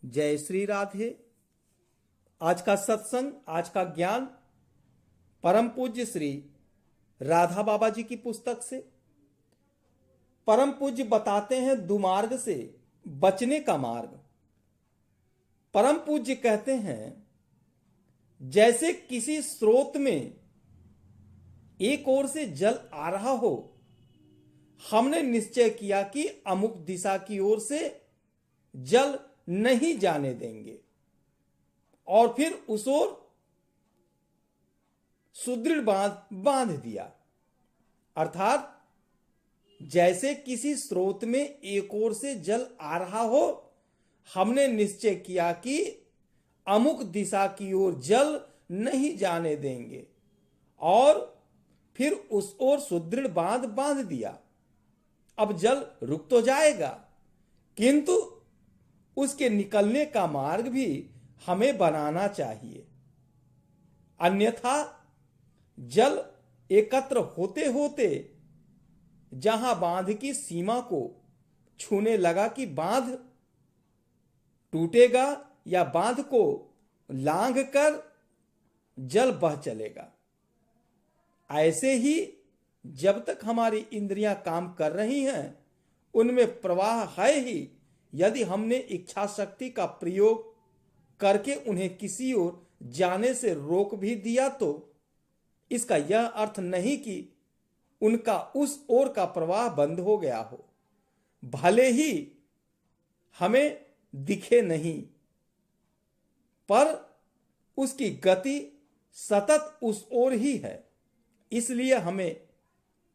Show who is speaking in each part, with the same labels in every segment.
Speaker 1: जय श्री राधे। आज का सत्संग, आज का ज्ञान परम पूज्य श्री राधा बाबा जी की पुस्तक से। परम पूज्य बताते हैं दुमार्ग से बचने का मार्ग। परम पूज्य कहते हैं जैसे किसी स्रोत में एक ओर से जल आ रहा हो, हमने निश्चय किया कि अमुक दिशा की ओर से जल नहीं जाने देंगे और फिर उस ओर सुदृढ़ बांध दिया। अर्थात जैसे किसी स्रोत में एक ओर से जल आ रहा हो, हमने निश्चय किया कि अमुक दिशा की ओर जल नहीं जाने देंगे और फिर उस ओर सुदृढ़ बांध दिया। अब जल रुक तो जाएगा, किंतु उसके निकलने का मार्ग भी हमें बनाना चाहिए। अन्यथा जल एकत्र होते होते जहां बांध की सीमा को छूने लगा कि बांध टूटेगा या बांध को लांघ कर जल बह चलेगा। ऐसे ही जब तक हमारी इंद्रियां काम कर रही हैं, उनमें प्रवाह है ही। यदि हमने इच्छा शक्ति का प्रयोग करके उन्हें किसी ओर जाने से रोक भी दिया तो इसका यह अर्थ नहीं कि उनका उस ओर का प्रवाह बंद हो गया हो, भले ही हमें दिखे नहीं, पर उसकी गति सतत उस ओर ही है। इसलिए हमें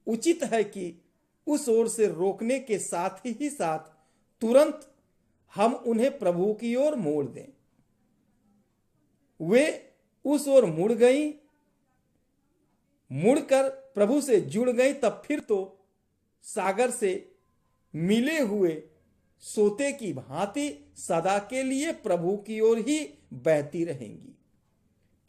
Speaker 1: उचित है कि उस ओर से रोकने के साथ ही साथ तुरंत हम उन्हें प्रभु की ओर मोड़ दें। वे उस ओर मुड़ गई, मुड़कर प्रभु से जुड़ गई, तब फिर तो सागर से मिले हुए सोते की भांति सदा के लिए प्रभु की ओर ही बहती रहेंगी।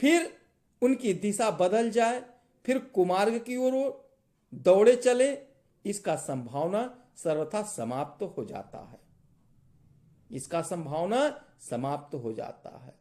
Speaker 1: फिर उनकी दिशा बदल जाए, फिर कुमार्ग की ओर दौड़े चले, इसका संभावना सर्वथा समाप्त हो जाता है।